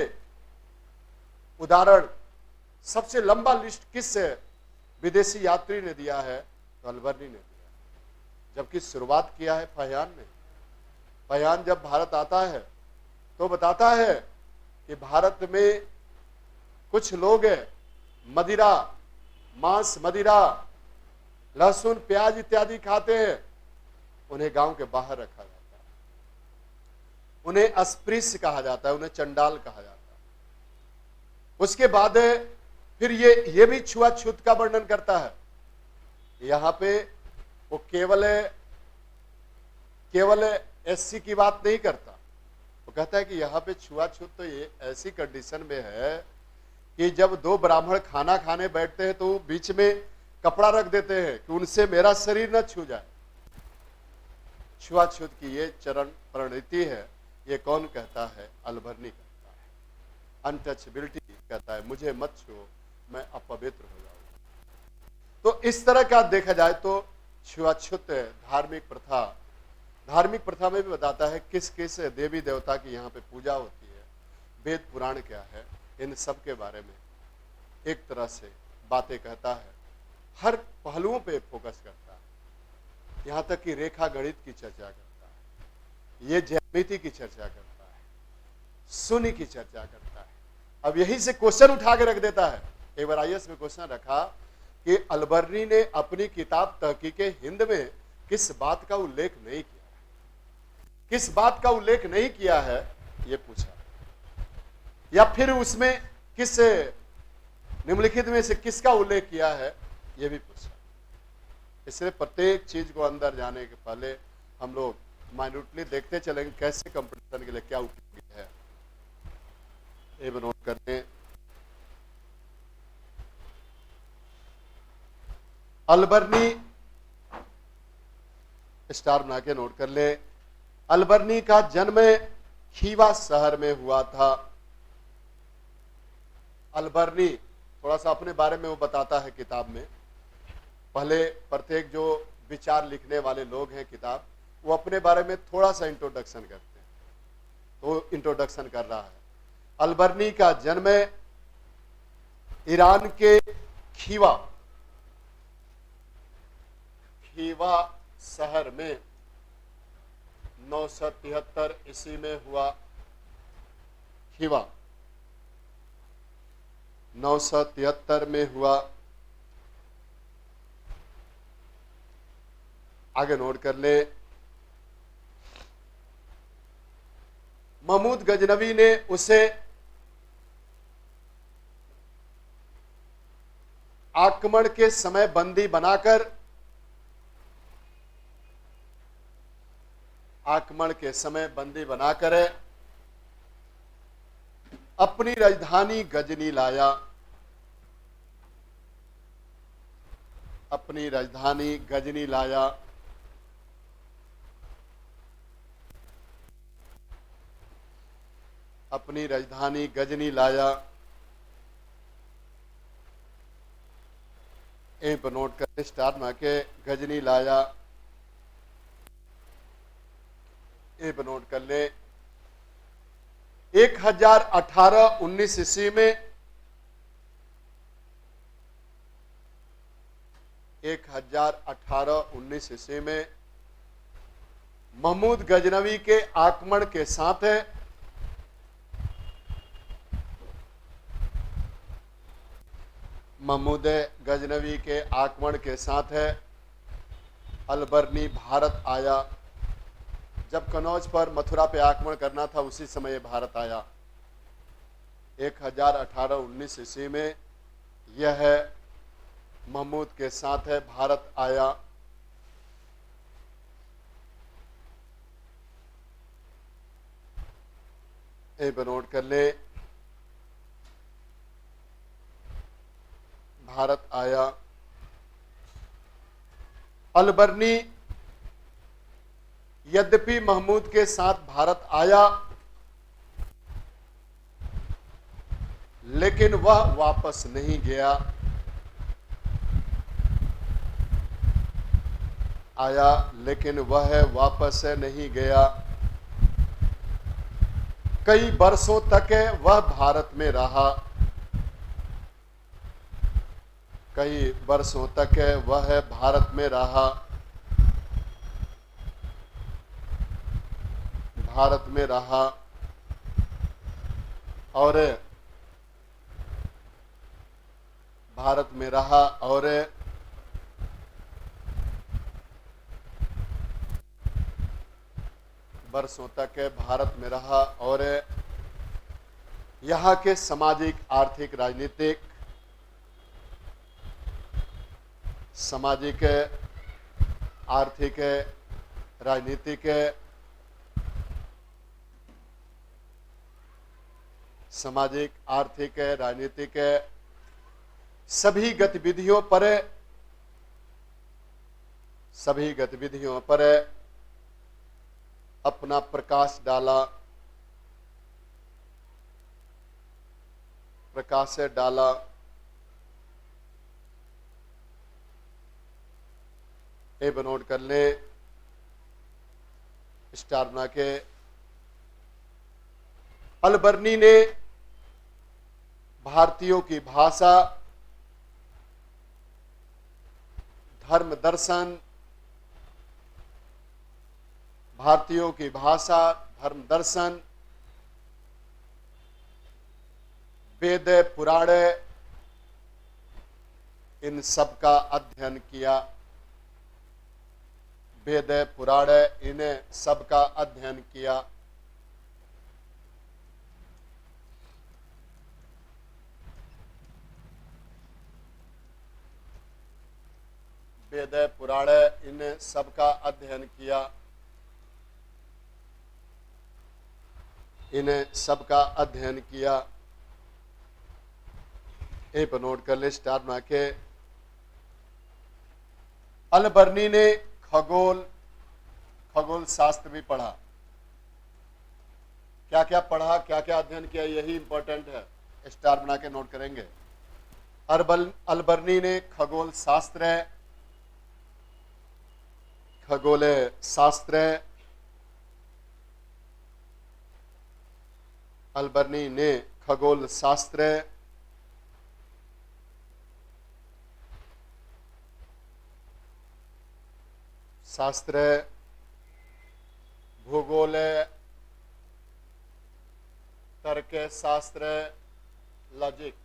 उदाहरण, सबसे लंबा लिस्ट किस विदेशी यात्री ने दिया है? तो अलबर्नी ने दिया, जबकि शुरुआत किया है फहियान ने। फहियान जब भारत आता है तो बताता है कि भारत में कुछ लोग मदिरा, मांस, मदिरा, लहसुन, प्याज इत्यादि खाते हैं, उन्हें गांव के बाहर रखा जाता है, उन्हें अस्पृश्य कहा जाता है, उन्हें चंडाल कहा जाता है। उसके बाद फिर ये भी छुआछूत का वर्णन करता है। यहां पे वो केवल एससी की बात नहीं करता, वो कहता है कि यहां पे छुआछूत तो ये ऐसी कंडीशन में है कि जब दो ब्राह्मण खाना खाने बैठते हैं तो बीच में कपड़ा रख देते हैं कि उनसे मेरा शरीर न छू जाए। छुआछूत की ये चरण प्रणीति है। ये कौन कहता है? अलबर्नी कहता है। अनटचेबिलिटी कहता है, मुझे मत छुओ, मैं अपवित्र हो जाऊंगा। तो इस तरह का देखा जाए तो छुआछूत धार्मिक प्रथा में भी बताता है किस किस देवी देवता की यहाँ पे पूजा होती है, वेद पुराण क्या है, इन सब के बारे में एक तरह से बातें कहता है। हर पहलुओं पे फोकस करता है, यहाँ तक कि रेखा गणित की चर्चा करता है, ये ज्यामिति की चर्चा करता है, शून्य की चर्चा करता है। अब यही से क्वेश्चन उठा के रख देता है। एक बार आईएएस में क्वेश्चन रखा कि अलबर्नी ने अपनी किताब तहकीके हिंद में किस बात का उल्लेख नहीं किया, किस बात का उल्लेख नहीं किया है, यह पूछा, या फिर उसमें किस निम्नलिखित में से किसका उल्लेख किया है, यह भी पूछा। इसलिए प्रत्येक चीज को अंदर जाने के पहले हम लोग माइन्यूटली देखते चलेंगे कैसे कंपटीशन के लिए क्या उपयोगी है। ये भी नोट कर लें। अलबर्नी, स्टार बना के नोट कर ले। अलबर्नी का जन्म खीवा शहर में हुआ था। अलबर्नी थोड़ा सा अपने बारे में वो बताता है किताब में। पहले प्रत्येक जो विचार लिखने वाले लोग हैं किताब, वो अपने बारे में थोड़ा सा इंट्रोडक्शन करते हैं, तो इंट्रोडक्शन कर रहा है। अलबर्नी का जन्म ईरान के खीवा शहर में 973 ईस्वी में हुआ। खीवा 973 में हुआ। आगे नोट कर ले। महमूद गजनवी ने उसे आक्रमण के समय बंदी बनाकर अपनी राजधानी गजनी लाया। अपनी राजधानी गजनी लाया। अपनी राजधानी गजनी लाया। यहीं पर नोट कर स्टार में के गजनी लाया। ये पर नोट कर ले। 1018-19 ईस्वी में 1018-19 ईस्वी में महमूद गजनवी के आक्रमण के साथ महमूद गजनवी के आक्रमण के साथ अलबर्नी भारत आया। जब कनौज पर मथुरा पे आक्रमण करना था उसी समय भारत आया। 1018-19 ईस्वी में यह महमूद के साथ भारत आया। ये पर नोट कर ले। भारत आया। अलबर्नी यद्यपि महमूद के साथ भारत आया, लेकिन वह वापस नहीं गया। आया लेकिन वह वापस नहीं गया। कई वर्षों तक वह भारत में रहा। कई वर्षों तक वह भारत में रहा। भारत में रहा और भारत में रहा और वर्षों तक भारत में रहा और यहाँ के सामाजिक, आर्थिक, राजनीतिक, सामाजिक, आर्थिक, राजनीतिक, सामाजिक, आर्थिक, राजनीतिक सभी गतिविधियों पर अपना प्रकाश डाला। ए नोट कर ले। स्टार बना के। अलबर्नी ने भारतीयों की भाषा, धर्म दर्शन, वेद पुराण इन सब का अध्ययन किया। वेद पुराण इन सब का अध्ययन किया। वेद पुराण इन सब का अध्ययन किया। इन सब का अध्ययन किया। ए पर नोट कर ले, स्टार बना के। अल बर्नी ने खगोल शास्त्र भी पढ़ा। क्या क्या पढ़ा, क्या क्या अध्ययन किया, यही इंपॉर्टेंट है, स्टार बना के नोट करेंगे। अल बर्नी ने खगोल शास्त्र अल बर्नी ने खगोल शास्त्र भूगोल, तर्क शास्त्र, लॉजिक,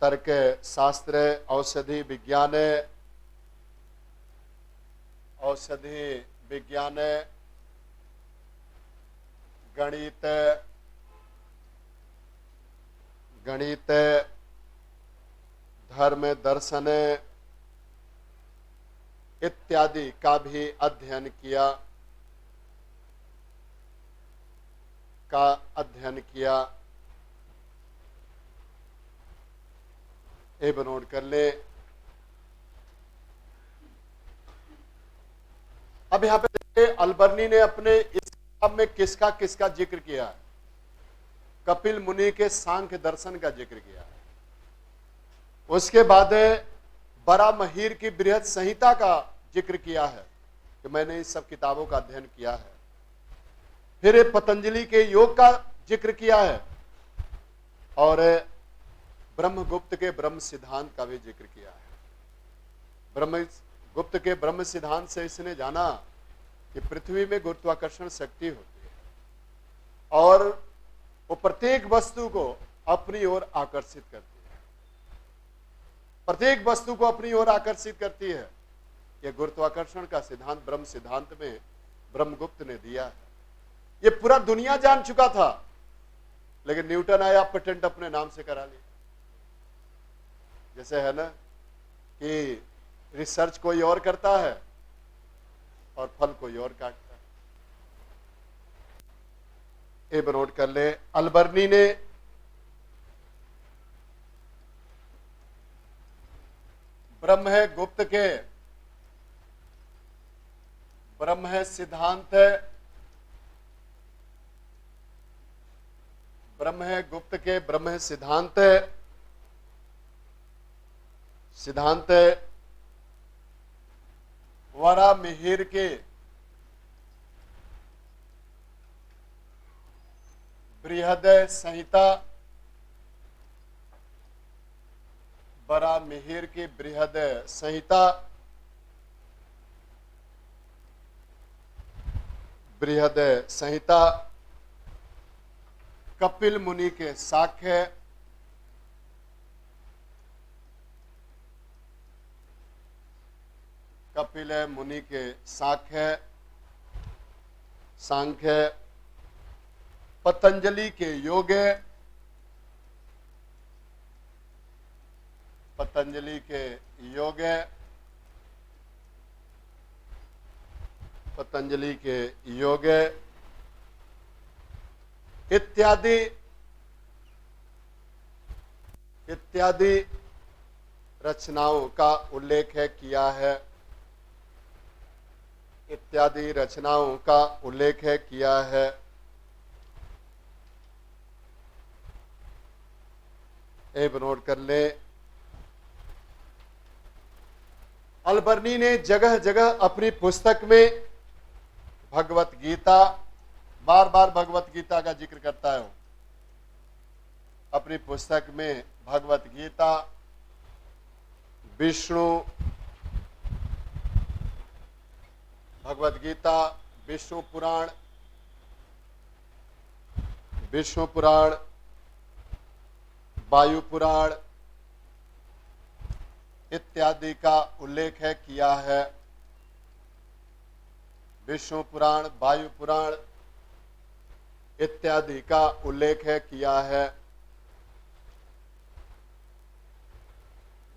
तर्क शास्त्र, औषधि विज्ञान, गणित, धर्म दर्शन इत्यादि का भी अध्ययन किया। ए नोट कर ले। अब यहां पे देखिए, अल बर्नी ने अपने इस किताब में किसका जिक्र किया है? कपिल मुनि के सांख्य दर्शन का जिक्र किया है। उसके बाद बरामहीर की बृहद संहिता का जिक्र किया है कि मैंने इस सब किताबों का अध्ययन किया है। फिर पतंजलि के योग का जिक्र किया है और ब्रह्मगुप्त के ब्रह्म सिद्धांत का भी जिक्र किया है। ब्रह्मगुप्त के ब्रह्म सिद्धांत से इसने जाना कि पृथ्वी में गुरुत्वाकर्षण शक्ति होती है और वो प्रत्येक वस्तु को अपनी ओर आकर्षित करती है। यह गुरुत्वाकर्षण का सिद्धांत ब्रह्म सिद्धांत में ब्रह्मगुप्त ने दिया है। ये पूरा दुनिया जान चुका था, लेकिन न्यूटन आया, पेटेंट अपने नाम से करा लिया। जैसे है ना कि रिसर्च कोई और करता है और फल कोई और काटता है। ए नोट कर ले। अल बर्नी ने ब्रह्मगुप्त के ब्रह्म सिद्धांत वरामिहिर के बृहद संहिता, बरामिहिर की बृहद संहिता, कपिल मुनि के सांख्य, पतंजलि के योग, इत्यादि रचनाओं का उल्लेख किया है। एक नोट कर ले। अल बर्नी ने जगह जगह अपनी पुस्तक में भगवत गीता, बार बार भगवत गीता का जिक्र करता है। अपनी पुस्तक में भगवत गीता, विष्णु पुराण, वायु पुराण इत्यादि का उल्लेख किया है। विष्णु पुराण, वायु पुराण इत्यादि का उल्लेख किया है।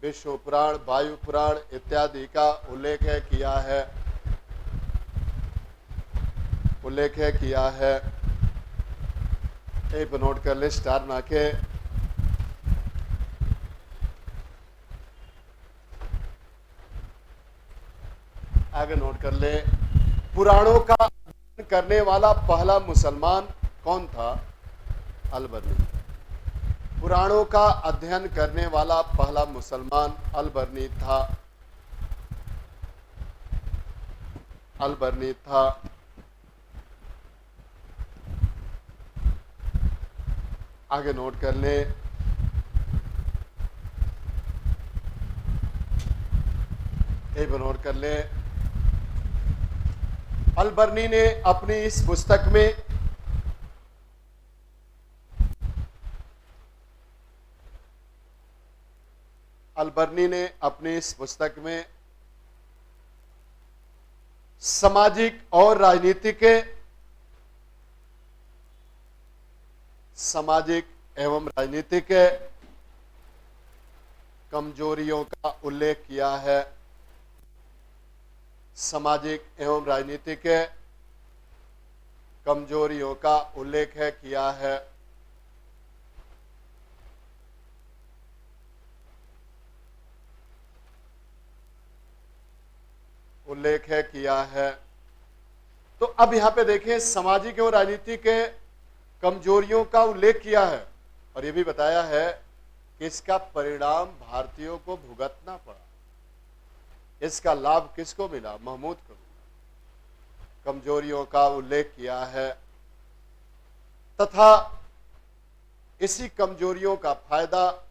विष्णु पुराण, वायु पुराण इत्यादि का उल्लेख किया है। एक नोट कर ले, स्टार बना के। आगे नोट कर ले। पुराणों का अध्ययन करने वाला पहला मुसलमान कौन था? अल-बर्नी। पुराणों का अध्ययन करने वाला पहला मुसलमान अल-बर्नी था। अल-बर्नी था। आगे नोट कर ले। एक नोट कर ले। अल-बर्नी ने अपनी इस पुस्तक में अल-बर्नी ने अपनी इस पुस्तक में सामाजिक और एवं राजनीतिक कमजोरियों का उल्लेख किया है। सामाजिक एवं राजनीतिक कमजोरियों का उल्लेख किया है। तो अब यहां पे देखें, सामाजिक एवं राजनीतिक कमजोरियों का उल्लेख किया है और यह भी बताया है कि इसका परिणाम भारतीयों को भुगतना पड़ा। इसका लाभ किसको मिला? महमूद को मिला। कमजोरियों का उल्लेख किया है तथा इसी कमजोरियों का फायदा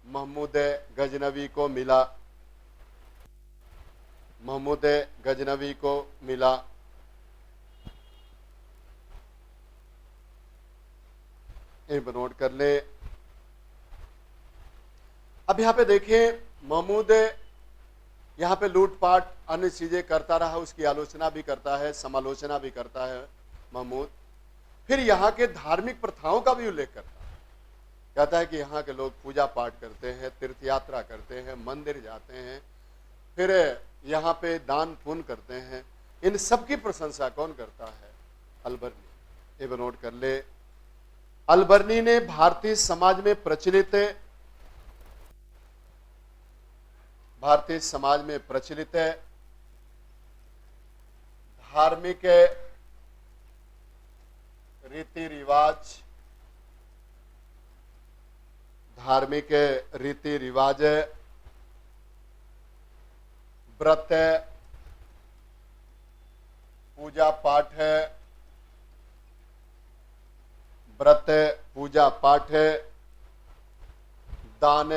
महमूद गजनवी को मिला। महमूद गजनवी को मिला। एक नोट कर ले। अब यहां पे देखें, महमूद यहां पे लूटपाट अन्य चीजें करता रहा, उसकी आलोचना भी करता है, समालोचना भी करता है महमूद। फिर यहां के धार्मिक प्रथाओं का भी उल्लेख करता है। कहता है कि यहां के लोग पूजा पाठ करते हैं, तीर्थ यात्रा करते हैं, मंदिर जाते हैं, फिर यहां पे दान पुण्य करते हैं। इन सब की प्रशंसा कौन करता है? अल-बर्नी। एक नोट कर ले। अल-बर्नी ने भारतीय समाज में प्रचलित धार्मिक रीति रिवाज, व्रत, पूजा पाठ, दान,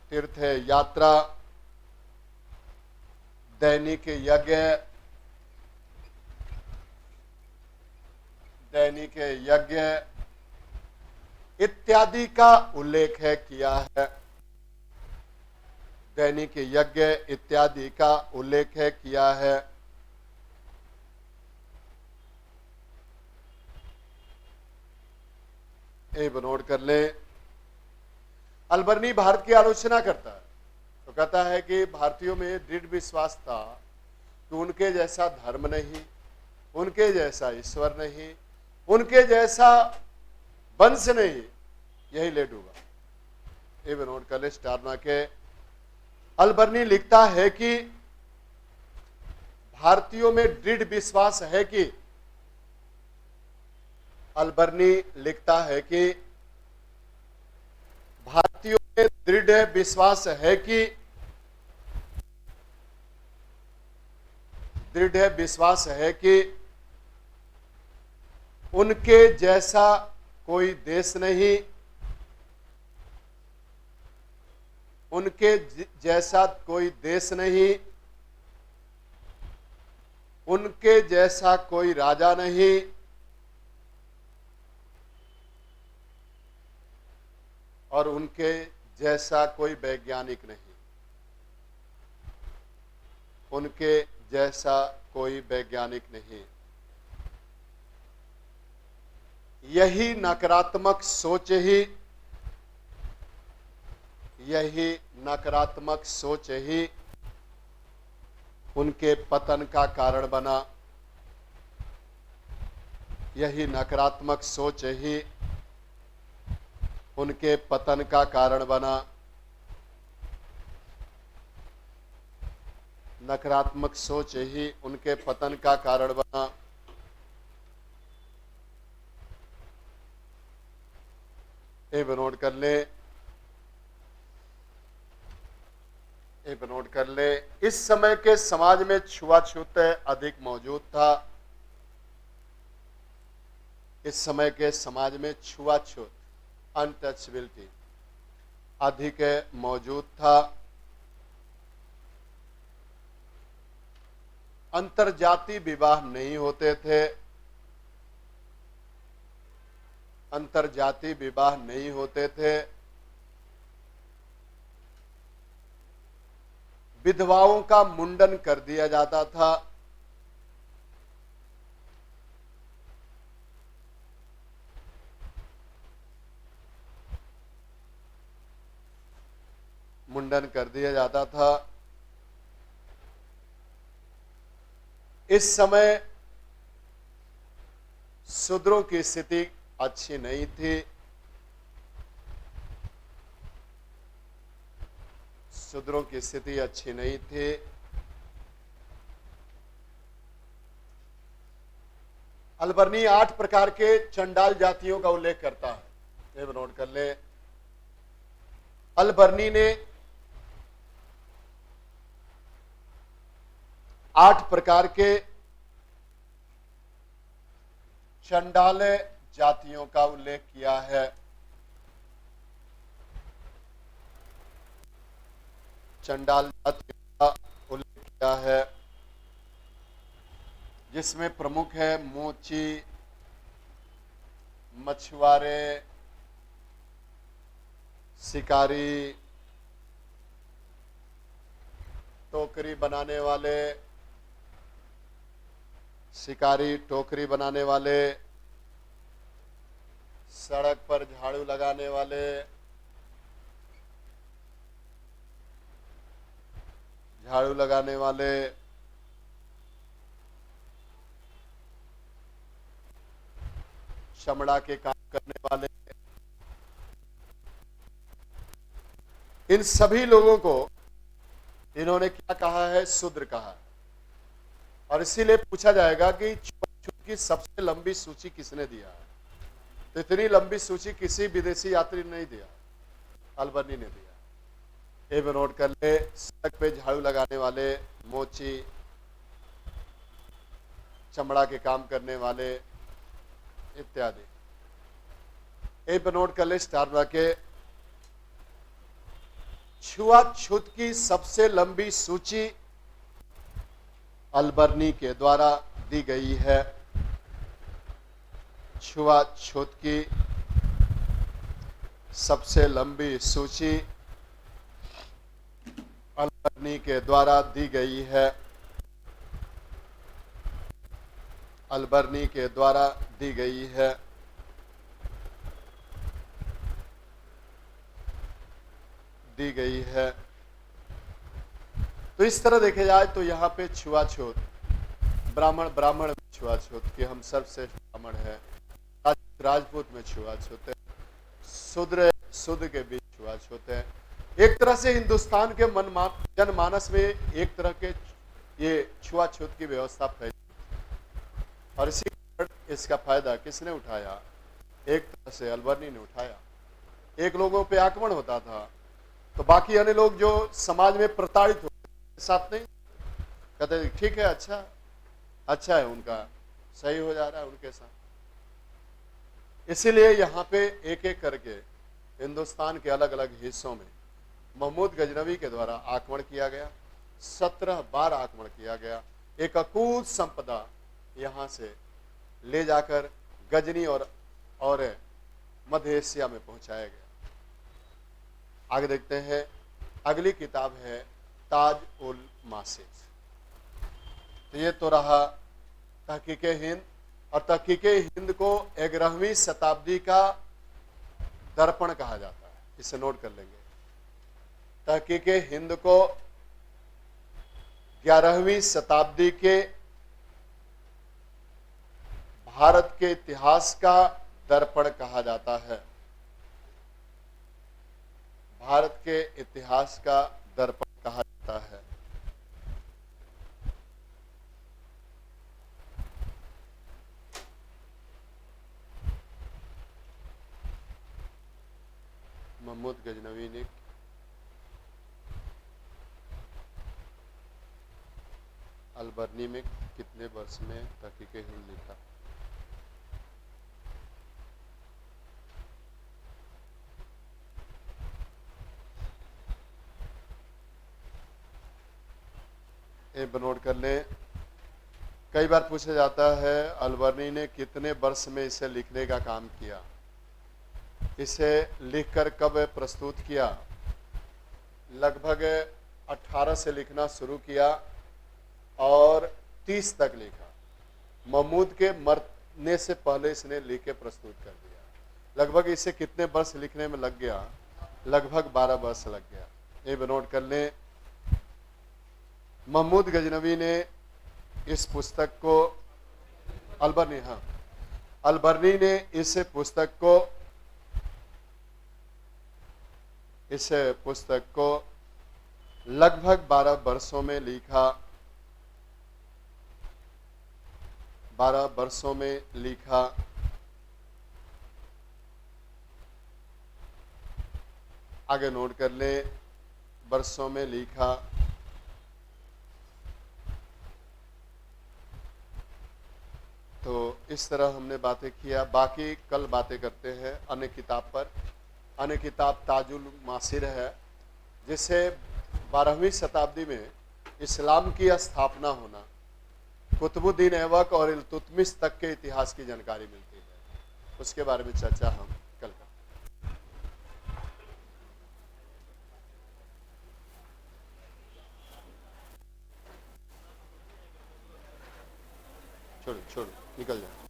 तीर्थ यात्रा, दैनिक यज्ञ इत्यादि का उल्लेख किया है। दैनिक यज्ञ इत्यादि का उल्लेख किया है। एक नोट कर ले। अल-बर्नी भारत की आलोचना करता है तो कहता है कि भारतीयों में दृढ़ विश्वास था कि उनके जैसा धर्म नहीं, उनके जैसा ईश्वर नहीं, उनके जैसा वंश नहीं, यही ले डूबा। एक नोट कर ले। स्टार मार के अल-बर्नी लिखता है कि भारतीयों में दृढ़ विश्वास है कि अल-बर्नी लिखता है कि भारतीयों में दृढ़ विश्वास है कि उनके जैसा कोई देश नहीं, उनके जैसा कोई राजा नहीं, और उनके जैसा कोई वैज्ञानिक नहीं। उनके जैसा कोई वैज्ञानिक नहीं। यही नकारात्मक सोच ही उनके पतन का कारण बना। यही नकारात्मक सोच ही उनके पतन का कारण बना। नकारात्मक सोच ही उनके पतन का कारण बना। ये नोट कर ले, ये नोट कर ले। इस समय के समाज में छुआछूत अधिक मौजूद था। इस समय के समाज में छुआछूत, अनटचबिलिटी अधिक मौजूद था। अंतरजाति विवाह नहीं होते थे। अंतरजाति विवाह नहीं होते थे। विधवाओं का मुंडन कर दिया जाता था। मुंडन कर दिया जाता था। इस समय शूद्रों की स्थिति अच्छी नहीं थी। शूद्रों की स्थिति अच्छी नहीं थी। अलबर्नी 8 प्रकार के चंडाल जातियों का उल्लेख करता है। ये नोट कर ले। अलबर्नी ने 8 प्रकार के चंडाल जातियों का उल्लेख किया है। चंडाल जातियों का उल्लेख किया है, जिसमें प्रमुख है मोची, मछुआरे, शिकारी, टोकरी बनाने वाले, शिकारी टोकरी बनाने वाले, सड़क पर झाड़ू लगाने वाले, झाड़ू लगाने वाले, चमड़ा के काम करने वाले, इन सभी लोगों को इन्होंने क्या कहा है? शूद्र कहा है। और इसीलिए पूछा जाएगा कि छुआछूत की सबसे लंबी सूची किसने दिया है? तो इतनी लंबी सूची किसी विदेशी यात्री ने नहीं दिया, अलबर्नी ने दिया। ये नोट कर ले। सड़क पे झाड़ू लगाने वाले, मोची, चमड़ा के काम करने वाले इत्यादि। ये नोट कर ले स्टार के। छुआछूत की सबसे लंबी सूची अलबर्नी के द्वारा दी गई है। छुआछूत की सबसे लंबी सूची अलबर्नी के द्वारा दी गई है। अलबर्नी के द्वारा दी गई है। दी गई है। तो इस तरह देखे जाए तो यहाँ पे छुआछूत, ब्राह्मण ब्राह्मण में छुआछूत कि हम सर्वश्रेष्ठ ब्राह्मण है, राजपूत में छुआछूत है, शूद्र शूद्र के बीच छुआछूत है। एक तरह से हिंदुस्तान के जनमानस में एक तरह के ये छुआछूत की व्यवस्था फैली, और इसी इसका फायदा किसने उठाया? एक तरह से अलबर्नी ने उठाया। एक लोगों पे आक्रमण होता था तो बाकी अन्य लोग जो समाज में प्रताड़ित होते साथ नहीं कहते ठीक है, अच्छा है, उनका सही हो जा रहा है उनके साथ। इसीलिए यहाँ पे एक एक करके हिंदुस्तान के अलग अलग हिस्सों में महमूद गजनवी के द्वारा आक्रमण किया गया। 17 बार आक्रमण किया गया। एक अकूत संपदा यहाँ से ले जाकर गजनी और मध्य एशिया में पहुंचाया गया। आगे देखते हैं। अगली किताब है ताज उल मासिर। तो ये तो रहा तहकीके हिंद, और तहकीके हिंद को 11वीं शताब्दी का दर्पण कहा जाता है। इसे नोट कर लेंगे। तहकीके हिंद को 11वीं शताब्दी के भारत के इतिहास का दर्पण कहा जाता है। भारत के इतिहास का दर्पण कहा जाता है। महमूद गजनवी ने अलबर्नी में कितने वर्ष में तहकीक हिंद लिखा? एक नोट कर लें। कई बार पूछा जाता है अलबर्नी ने कितने वर्ष में इसे लिखने का काम किया, इसे लिखकर कब प्रस्तुत किया? लगभग 18 से लिखना शुरू किया और 30 तक लिखा। महमूद के मरने से पहले इसने लिख के प्रस्तुत कर दिया। लगभग इसे कितने वर्ष लिखने में लग गया? लगभग 12 वर्ष लग गया। ये नोट कर लें। महमूद गजनवी ने इस पुस्तक को अलबर्नी ने इस पुस्तक को लगभग 12 वर्षों में लिखा। 12 वर्षों में लिखा। आगे नोट कर ले, वर्षों में लिखा। तो इस तरह हमने बातें किया। बाकी कल बातें करते हैं अन्य किताब पर। अन्य किताब ताजुल मासिर है, जिसे 12वीं शताब्दी में इस्लाम की स्थापना होना, कुतुबुद्दीन ऐबक और इल्तुतमिश तक के इतिहास की जानकारी मिलती है। उसके बारे में चर्चा हम कल करेंगे। छोड़ो निकल जाओ।